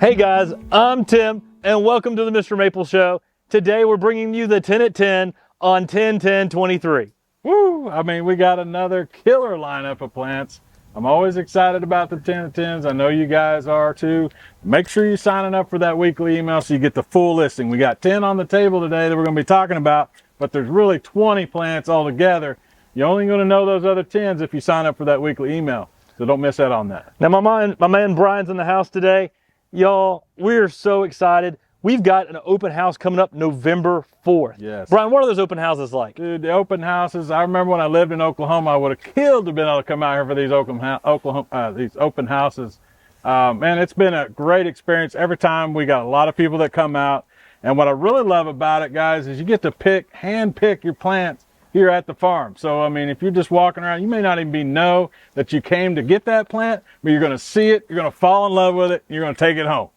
Hey guys, I'm Tim and welcome to the Mr. Maple Show. Today we're bringing you the 10 at 10 on 10-10-23. Woo! I mean, we got another killer lineup of plants. I'm always excited about the 10 at 10s. I know you guys are too. Make sure you're signing up for that weekly email so you get the full listing. We got 10 on the table today that we're going to be talking about, but there's really 20 plants altogether. You're only going to know those other 10s if you sign up for that weekly email. So don't miss out on that. Now my man Brian's in the house today. Y'all, we're so excited. We've got an open house coming up November 4th. Yes. Brian, what are those open houses like? Dude, the open houses, I remember when I lived in Oklahoma, I would have killed to have been able to come out here for these these open houses. Man, it's been a great experience. Every time we got a lot of people that come out. And what I really love about it, guys, is you get to hand pick your plants here at the farm. So, I mean, if you're just walking around, you may not even know that you came to get that plant, but you're going to see it, you're going to fall in love with it, and you're going to take it home.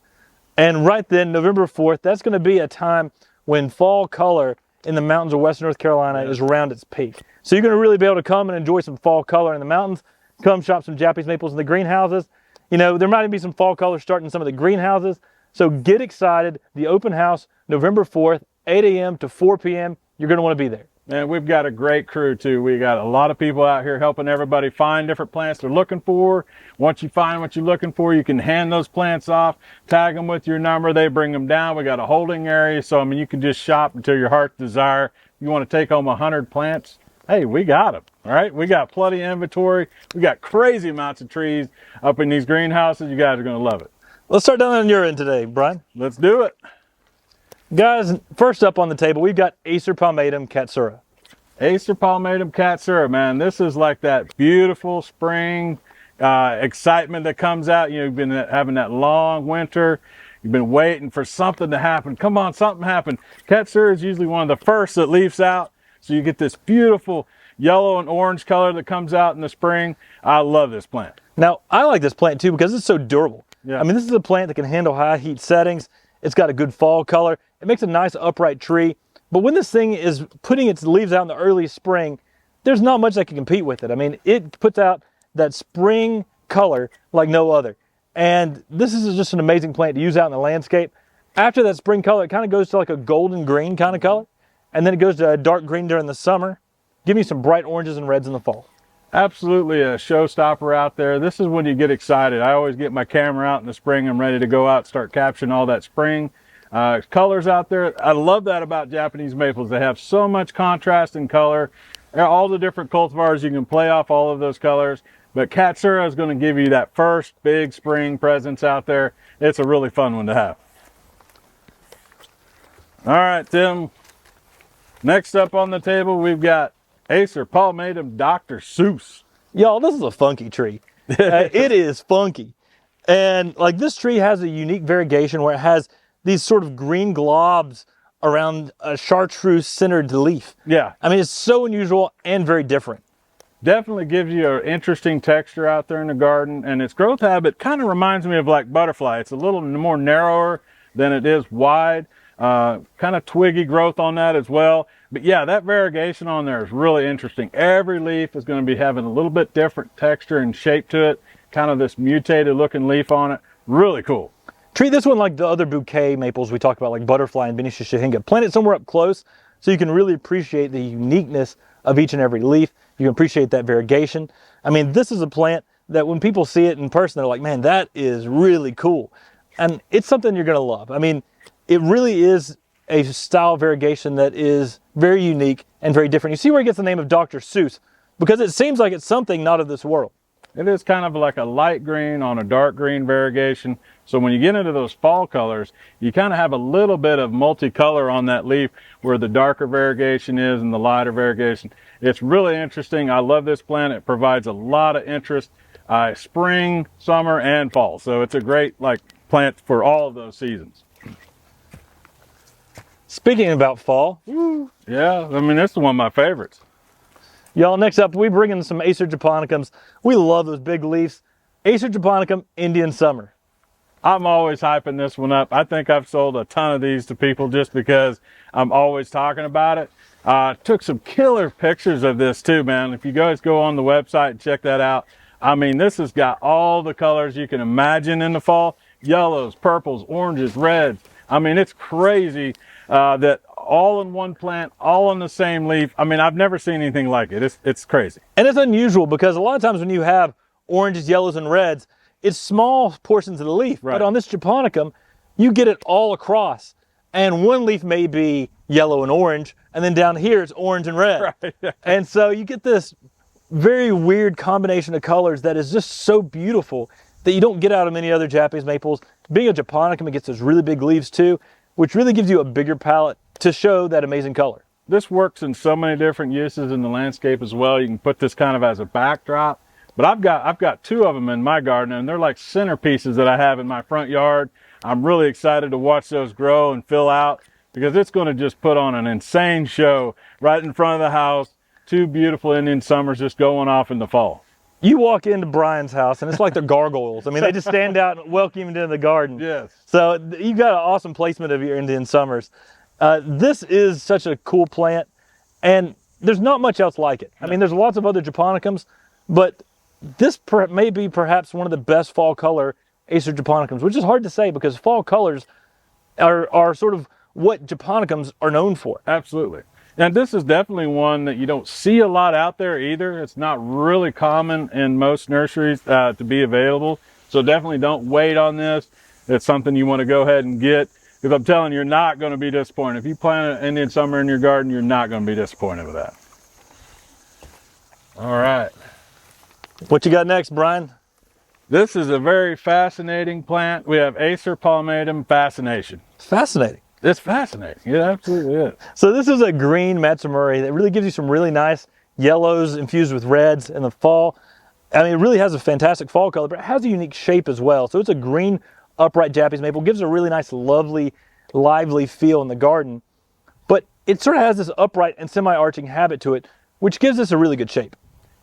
And right then, November 4th, that's going to be a time when fall color in the mountains of Western North Carolina is around its peak. So you're going to really be able to come and enjoy some fall color in the mountains, come shop some Japanese maples in the greenhouses. You know, there might even be some fall color starting in some of the greenhouses. So get excited. The open house, November 4th, 8 a.m. to 4 p.m. You're going to want to be there. And we've got a great crew too. We got a lot of people out here helping everybody find different plants they're looking for. Once you find what you're looking for, you can hand those plants off, tag them with your number. They bring them down. We got a holding area. So, I mean, you can just shop until your heart's desire. If you want to take home 100 plants, hey, we got them. All right. We got plenty of inventory. We got crazy amounts of trees up in these greenhouses. You guys are going to love it. Let's start down on your end today, Brian. Let's do it. Guys, first up on the table, we've got Acer palmatum Catur. Acer palmatum Catur, man, this is like that beautiful spring excitement that comes out. You know, you've been having that long winter. You've been waiting for something to happen. Come on, something happened. Catur is usually one of the first that leaves out. So you get this beautiful yellow and orange color that comes out in the spring. I love this plant. Now, I like this plant too because it's so durable. Yeah. I mean, this is a plant that can handle high heat settings. It's got a good fall color. It makes a nice upright tree. But when this thing is putting its leaves out in the early spring, there's not much that can compete with it. I mean, it puts out that spring color like no other. And this is just an amazing plant to use out in the landscape. After that spring color, it kind of goes to like a golden green kind of color. And then it goes to a dark green during the summer. Give me some bright oranges and reds in the fall. Absolutely a showstopper out there. This is when you get excited. I always get my camera out in the spring. I'm ready to go out and start capturing all that spring colors out there. I love that about Japanese maples. They have so much contrast in color. All the different cultivars, you can play off all of those colors. But Catur is going to give you that first big spring presence out there. It's a really fun one to have. All right, Tim. Next up on the table, we've got Acer palmatum Dr. Seuss. Y'all, this is a funky tree. It is funky. And like this tree has a unique variegation where it has these sort of green globs around a chartreuse centered leaf. Yeah. I mean, it's so unusual and very different. Definitely gives you an interesting texture out there in the garden. And its growth habit kind of reminds me of like butterfly. It's a little more narrower than it is wide. Kind of twiggy growth on that as well. But yeah, that variegation on there is really interesting. Every leaf is going to be having a little bit different texture and shape to it. Kind of this mutated looking leaf on it. Really cool. Treat this one like the other bouquet maples we talked about, like butterfly and Benicia shahinga. Plant it somewhere up close so you can really appreciate the uniqueness of each and every leaf. You can appreciate that variegation. I mean, this is a plant that when people see it in person, they're like, man, that is really cool. And it's something you're going to love. I mean, it really is a style variegation that is very unique and very different. You see where it gets the name of Dr. Seuss, because it seems like it's something not of this world. It is kind of like a light green on a dark green variegation. So when you get into those fall colors, you kind of have a little bit of multicolor on that leaf where the darker variegation is and the lighter variegation. It's really interesting. I love this plant. It provides a lot of interest spring, summer, and fall. So it's a great plant for all of those seasons. Speaking about fall. Yeah, I mean, this is one of my favorites. Y'all, next up, we bring in some Acer japonicums. We love those big leaves. Acer japonicum Indian Summer. I'm always hyping this one up. I think I've sold a ton of these to people just because I'm always talking about it. Took some killer pictures of this too, man. If you guys go on the website and check that out. I mean, this has got all the colors you can imagine in the fall. yellows, purples, oranges, reds. I mean, it's crazy that all in one plant, all on the same leaf. I mean, I've never seen anything like it. It's crazy. And it's unusual because a lot of times when you have oranges, yellows, and reds, it's small portions of the leaf. Right. But on this japonicum, you get it all across. And one leaf may be yellow and orange, and then down here it's orange and red. Right. And so you get this very weird combination of colors that is just so beautiful that you don't get out of many other Japanese maples. Being a japonicum, it gets those really big leaves too, which really gives you a bigger palette to show that amazing color. This works in so many different uses in the landscape as well. You can put this kind of as a backdrop, but I've got two of them in my garden, and they're like centerpieces that I have in my front yard. I'm really excited to watch those grow and fill out because it's going to just put on an insane show right in front of the house. Two beautiful Indian summers just going off in the fall. You walk into Brian's house and it's like the gargoyles. I mean, they just stand out and welcome you into the garden. Yes. So you got an awesome placement of your Indian summers. This is such a cool plant, and there's not much else like it. I mean, there's lots of other japonicums, but this may be perhaps one of the best fall color Acer japonicums, which is hard to say because fall colors are sort of what japonicums are known for. Absolutely. And this is definitely one that you don't see a lot out there either. It's not really common in most nurseries to be available. So definitely don't wait on this. It's something you want to go ahead and get, because I'm telling you, you're not going to be disappointed. If you plant an Indian summer in your garden, you're not going to be disappointed with that. All right. What you got next, Brian? This is a very fascinating plant. We have Acer palmatum Fascination. Fascinating. It's fascinating. It absolutely is. So this is a green Matsumuri that really gives you some really nice yellows infused with reds in the fall. I mean, it really has a fantastic fall color, but it has a unique shape as well. So it's a green upright Japanese maple. Gives a really nice, lovely, lively feel in the garden. But it sort of has this upright and semi-arching habit to it, which gives this a really good shape.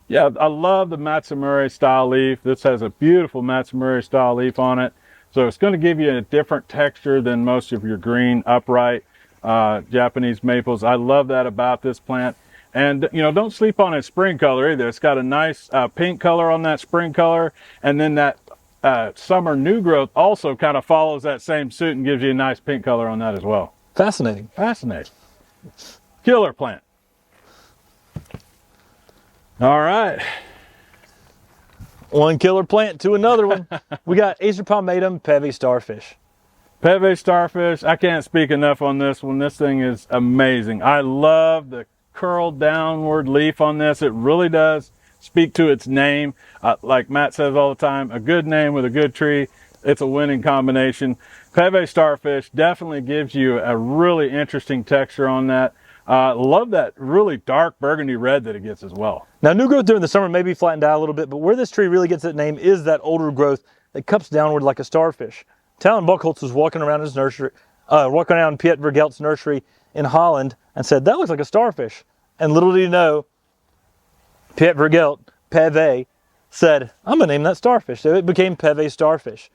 Yeah, I love the Matsumuri style leaf. This has a beautiful Matsumuri style leaf on it. So it's going to give you a different texture than most of your green upright Japanese maples. I love that about this plant. And, you know, don't sleep on its spring color either. It's got a nice pink color on that spring color. And then that summer new growth also kind of follows that same suit and gives you a nice pink color on that as well. Fascinating. Fascinating. Killer plant. All right. One killer plant to another one. We got Acer palmatum Peevy Starfish. Peevy Starfish, I can't speak enough on this one. This thing is amazing. I love the curled downward leaf on this. It really does speak to its name. Like Matt says all the time, a good name with a good tree, it's a winning combination. Peevy Starfish definitely gives you a really interesting texture on that. Love that really dark burgundy red that it gets as well. Now, new growth during the summer may be flattened out a little bit, but where this tree really gets its name is that older growth that cups downward like a starfish. Talon Buchholz was walking around his nursery, walking around Piet Vergelt's nursery in Holland and said, "That looks like a starfish." And little did he know, Piet Vergelt, Peevy, said, "I'm gonna name that starfish." So it became Peevy Starfish.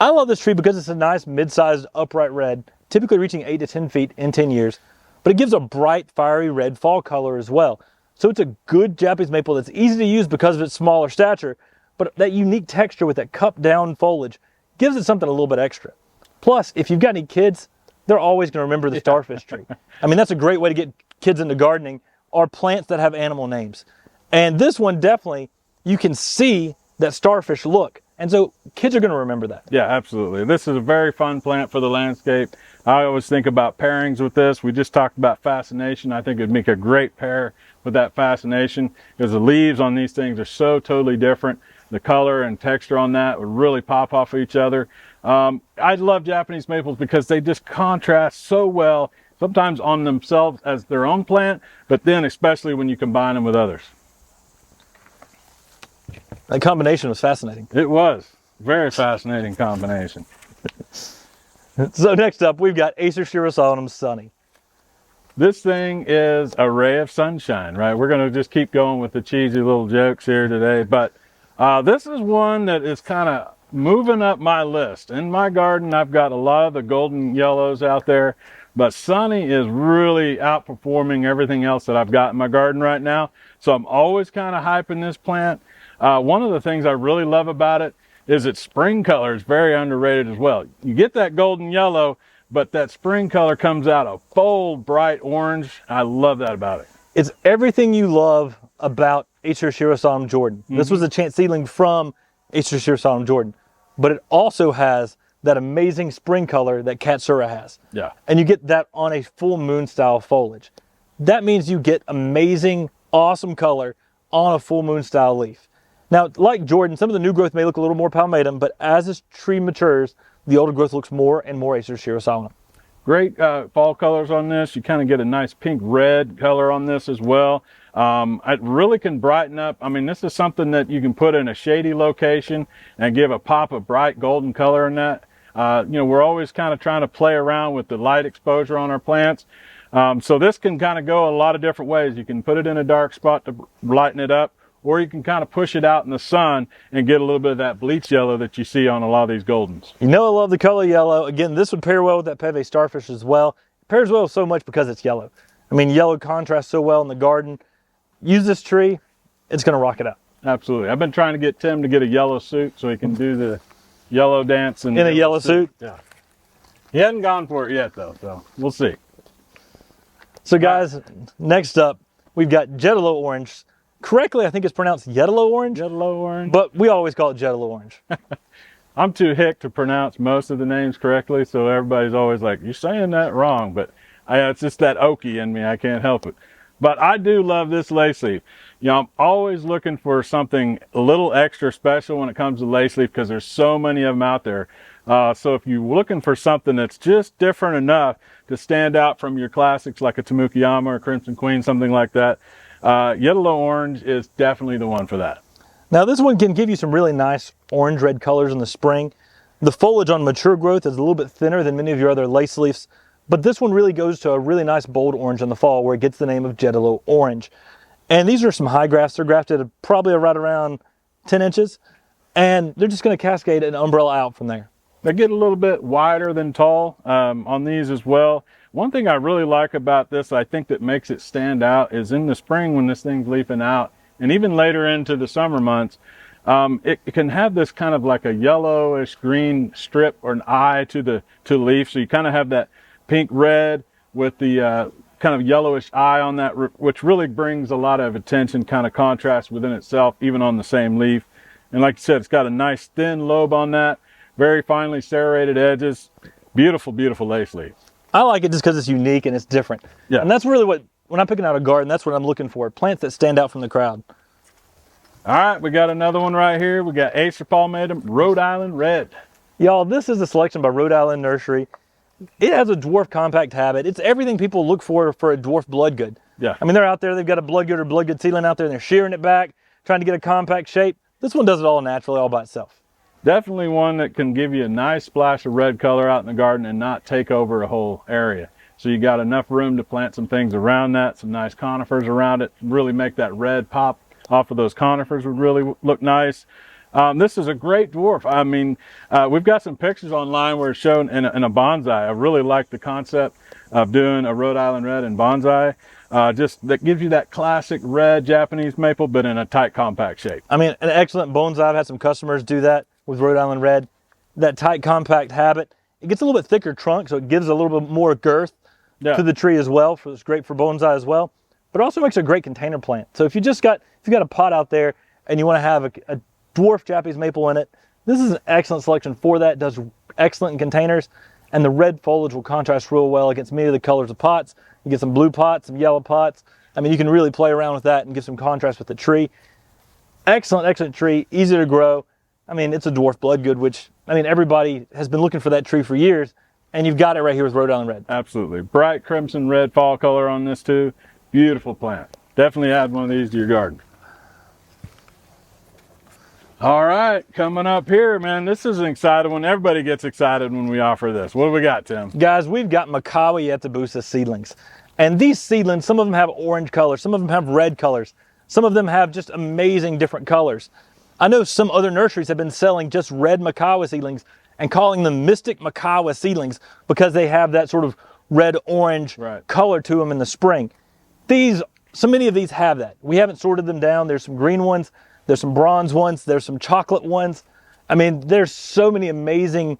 I love this tree because it's a nice mid-sized upright red, typically reaching 8 to 10 feet in 10 years. But it gives a bright, fiery red fall color as well. So it's a good Japanese maple that's easy to use because of its smaller stature, but that unique texture with that cup down foliage gives it something a little bit extra. Plus, if you've got any kids, they're always going to remember the starfish tree. I mean, that's a great way to get kids into gardening, are plants that have animal names. And this one definitely, you can see that starfish look. And so kids are going to remember that. Yeah, absolutely. This is a very fun plant for the landscape. I always think about pairings with this. We just talked about Fascination. I think it'd make a great pair with that Fascination because the leaves on these things are so totally different. The color and texture on that would really pop off of each other. I love Japanese maples because they just contrast so well, sometimes on themselves as their own plant, but then especially when you combine them with others. That combination was fascinating. It was. Very fascinating combination. So next up, we've got Acer Shirasalanum Sunny. This thing is a ray of sunshine, right? We're going to just keep going with the cheesy little jokes here today, but this is one that is kind of moving up my list. In my garden, I've got a lot of the golden yellows out there, but Sunny is really outperforming everything else that I've got in my garden right now. So I'm always kind of hyping this plant. One of the things I really love about it is its spring color is very underrated as well. You get that golden yellow, but that spring color comes out a bold, bright orange. I love that about it. It's everything you love about Acer Salum Jordan. This was a chance seedling from Acer Salum Jordan, but it also has that amazing spring color that Catur has. Yeah. And you get that on a full moon style foliage. That means you get amazing, awesome color on a full moon style leaf. Now, like Jordan, some of the new growth may look a little more palmatum, but as this tree matures, the older growth looks more and more Acer Salum. Great fall colors on this. You kind of get a nice pink red color on this as well. It really can brighten up. I mean, this is something that you can put in a shady location and give a pop of bright golden color in that. You know, we're always kind of trying to play around with the light exposure on our plants. So this can kind of go a lot of different ways. You can put it in a dark spot to lighten it up, or you can kind of push it out in the sun and get a little bit of that bleach yellow that you see on a lot of these goldens. You know I love the color yellow. Again, this would pair well with that Peevy Starfish as well. It pairs well so much because it's yellow. I mean, yellow contrasts so well in the garden. Use this tree, it's going to rock it out. Absolutely. I've been trying to get Tim to get a yellow suit so he can do the yellow dance. In a yellow suit? Yeah. He hasn't gone for it yet, though, so we'll see. So guys, next up, we've got Jeto Orange. Correctly, I think it's pronounced Jeto Orange. Jeto Orange. But we always call it Jeto Orange. I'm too hick to pronounce most of the names correctly, so everybody's always like, you're saying that wrong, but it's just that oaky in me. I can't help it. But I do love this lace leaf. You know, I'm always looking for something a little extra special when it comes to lace leaf because there's so many of them out there. So if you're looking for something that's just different enough to stand out from your classics like a Tamukiyama or Crimson Queen, something like that, Jeto Orange is definitely the one for that. Now this one can give you some really nice orange-red colors in the spring. The foliage on mature growth is a little bit thinner than many of your other lace leaves, but this one really goes to a really nice bold orange in the fall where it gets the name of Jeto Orange. And these are some high grafts. They're grafted at probably right around 10 inches, and they're just going to cascade an umbrella out from there. They get a little bit wider than tall on these as well. One thing I really like about this, I think that makes it stand out, is in the spring when this thing's leafing out, and even later into the summer months, it can have this kind of like a yellowish green strip or an eye to the leaf. So you kind of have that pink red with the kind of yellowish eye on that, which really brings a lot of attention, kind of contrast within itself, even on the same leaf. And like you said, it's got a nice thin lobe on that, very finely serrated edges. Beautiful, beautiful lace leaf. I like it just because it's unique and it's different. Yeah. And that's really what, when I'm picking out a garden, that's what I'm looking for. Plants that stand out from the crowd. All right, we got another one right here. We got Acer palmatum, Rhode Island Red. Y'all, this is a selection by Rhode Island Nursery. It has a dwarf compact habit. It's everything people look for a dwarf bloodgood. Yeah. I mean, they're out there, they've got a bloodgood or bloodgood seedling out there, and they're shearing it back, trying to get a compact shape. This one does it all naturally, all by itself. Definitely one that can give you a nice splash of red color out in the garden and not take over a whole area. So you got enough room to plant some things around that, some nice conifers around it, really make that red pop off of those conifers would really look nice. This is a great dwarf. I mean, we've got some pictures online where it's shown in a bonsai. I really like the concept of doing a Rhode Island Red in bonsai. Just that gives you that classic red Japanese maple, but in a tight, compact shape. I mean, an excellent bonsai. I've had some customers do that with Rhode Island Red. That tight, compact habit. It gets a little bit thicker trunk, so it gives a little bit more girth to the tree as well. So it's great for bonsai as well. But it also makes a great container plant. So if you got a pot out there and you want to have a dwarf Japanese maple in it, this is an excellent selection for that. It does excellent in containers, and the red foliage will contrast real well against many of the colors of pots. You get some blue pots, some yellow pots. I mean, you can really play around with that and give some contrast with the tree. Excellent, excellent tree, easy to grow. I mean, it's a dwarf bloodgood, which, I mean, everybody has been looking for that tree for years, and you've got it right here with Rhode Island Red. Absolutely. Bright crimson red fall color on this too. Beautiful plant. Definitely add one of these to your garden. All right, coming up here, man, this is an exciting one. Everybody gets excited when we offer this. What do we got, Tim? Guys, we've got Maawa Atusa seedlings. And these seedlings, some of them have orange colors, some of them have red colors, some of them have just amazing different colors. I know some other nurseries have been selling just red Maawa seedlings and calling them Mystic Maawa seedlings because they have that sort of red-orange color to them in the spring. So many of these have that. We haven't sorted them down. There's some green ones, there's some bronze ones, there's some chocolate ones, I mean, there's so many amazing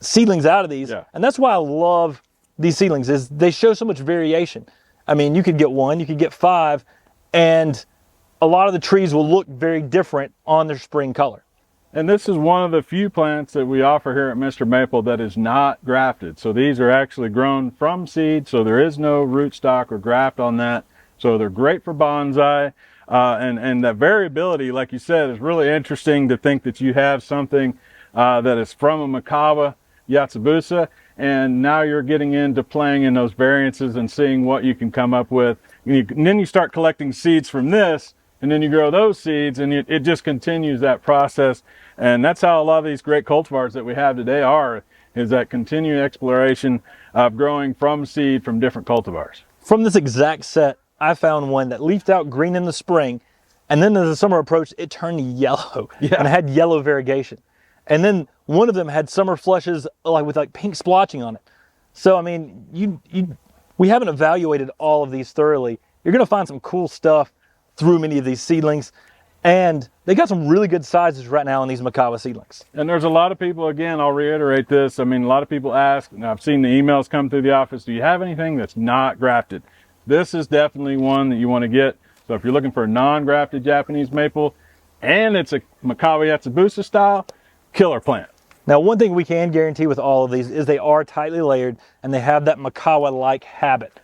seedlings out of these. Yeah. And that's why I love these seedlings, is they show so much variation. I mean, you could get 1, you could get 5, and a lot of the trees will look very different on their spring color. And this is one of the few plants that we offer here at MrMaple that is not grafted. So these are actually grown from seed, so there is no rootstock or graft on that. So they're great for bonsai. And that variability, like you said, is really interesting to think that you have something that is from a Maawa Atusa, and now you're getting into playing in those variances and seeing what you can come up with. And then you start collecting seeds from this, and then you grow those seeds, and it just continues that process. And that's how a lot of these great cultivars that we have today are, is that continued exploration of growing from seed from different cultivars. From this exact set, I found one that leafed out green in the spring, and then as the summer approached, it turned yellow. Yeah. And it had yellow variegation. And then one of them had summer flushes with pink splotching on it. So, I mean, we haven't evaluated all of these thoroughly. You're gonna find some cool stuff through many of these seedlings. And they got some really good sizes right now in these Maawa seedlings. And there's a lot of people, again, I'll reiterate this. I mean, a lot of people ask, and I've seen the emails come through the office, do you have anything that's not grafted? This is definitely one that you want to get. So if you're looking for a non-grafted Japanese maple, and it's a Maawa Atusa style, killer plant. Now, one thing we can guarantee with all of these is they are tightly layered and they have that Maawa-like habit.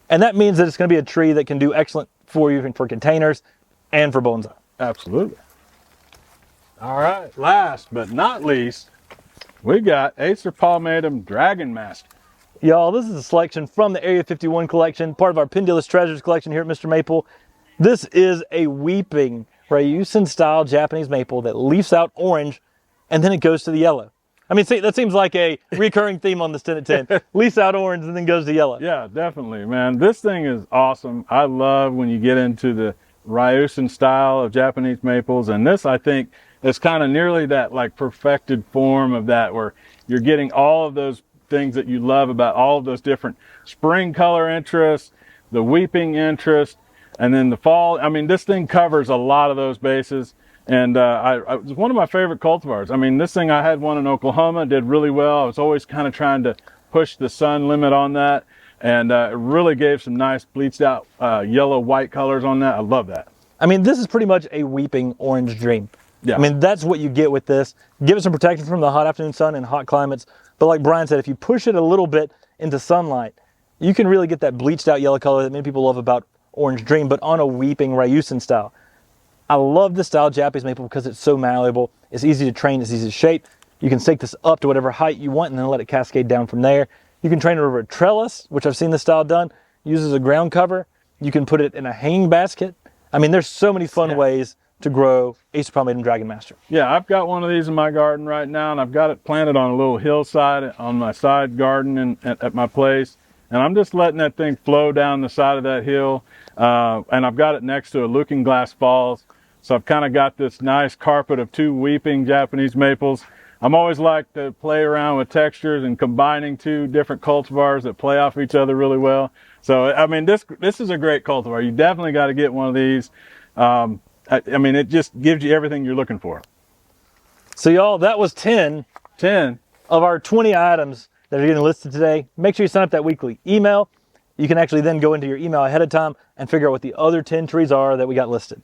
And that means that it's going to be a tree that can do excellent for you for containers and for bonsai. Absolutely. All right, last but not least, we got Acer Palmatum Dragon Master. Y'all, this is a selection from the Area 51 collection, part of our Pendulous Treasures collection here at MrMaple. This is a weeping Ryusen style Japanese maple that leaves out orange and then it goes to the yellow. I mean, see, that seems like a recurring theme on this 10 at 10. Leaves out orange and then goes to yellow. Yeah, definitely, man. This thing is awesome. I love when you get into the Ryusen style of Japanese maples, and this, I think, is kind of nearly that like perfected form of that, where you're getting all of those things that you love about all of those different spring color interests, the weeping interest, and then the fall. I mean, this thing covers a lot of those bases. And it was one of my favorite cultivars. I mean, this thing, I had one in Oklahoma, did really well. I was always kind of trying to push the sun limit on that. And it really gave some nice bleached out yellow, white colors on that. I love that. I mean, this is pretty much a weeping orange dream. Yeah. I mean, that's what you get with this. Give it some protection from the hot afternoon sun and hot climates. But like Brian said, if you push it a little bit into sunlight, you can really get that bleached out yellow color that many people love about orange dream, but on a weeping Ryusen style. I love this style of Japanese maple because it's so malleable. It's easy to train, it's easy to shape. You can stake this up to whatever height you want and then let it cascade down from there. You can train it over a trellis, which I've seen this style done, uses a ground cover. You can put it in a hanging basket. I mean, there's so many fun ways to grow Acer Palmatum Dragon Master. Yeah, I've got one of these in my garden right now, and I've got it planted on a little hillside on my side garden at my place. And I'm just letting that thing flow down the side of that hill. And I've got it next to a looking glass falls. So I've kind of got this nice carpet of 2 weeping Japanese maples. I'm always like to play around with textures and combining 2 different cultivars that play off each other really well. So, I mean, this is a great cultivar. You definitely got to get one of these. I mean, it just gives you everything you're looking for. So y'all, that was 10 of our 20 items that are getting listed today. Make sure you sign up that weekly email. You can actually then go into your email ahead of time and figure out what the other 10 trees are that we got listed.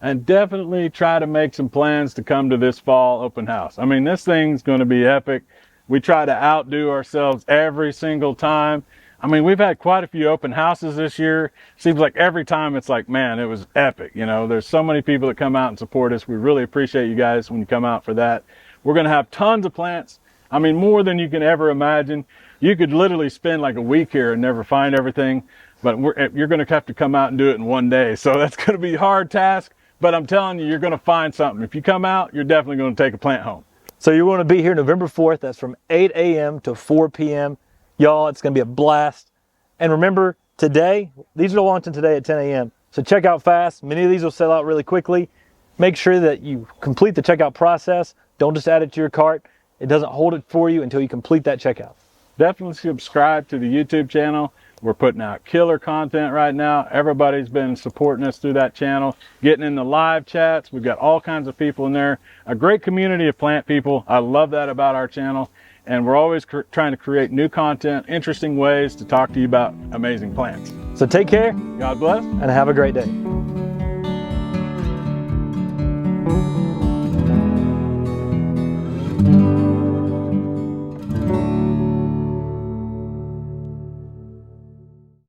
And definitely try to make some plans to come to this fall open house. I mean, this thing's going to be epic. We try to outdo ourselves every single time. I mean, we've had quite a few open houses this year. Seems like every time it's like, man, it was epic. You know, there's so many people that come out and support us. We really appreciate you guys when you come out for that. We're going to have tons of plants. I mean, more than you can ever imagine. You could literally spend like a week here and never find everything, but you're going to have to come out and do it in one day. So that's going to be a hard task. But I'm telling you, you're going to find something. If you come out, you're definitely going to take a plant home. So you're going to be here November 4th. That's from 8 a.m. to 4 p.m. Y'all, it's going to be a blast. And remember, today, these are launching today at 10 a.m. So check out fast. Many of these will sell out really quickly. Make sure that you complete the checkout process. Don't just add it to your cart. It doesn't hold it for you until you complete that checkout. Definitely subscribe to the YouTube channel. We're putting out killer content right now. Everybody's been supporting us through that channel, getting in the live chats. We've got all kinds of people in there, a great community of plant people. I love that about our channel. And we're always trying to create new content, interesting ways to talk to you about amazing plants. So take care God bless. and have a great day.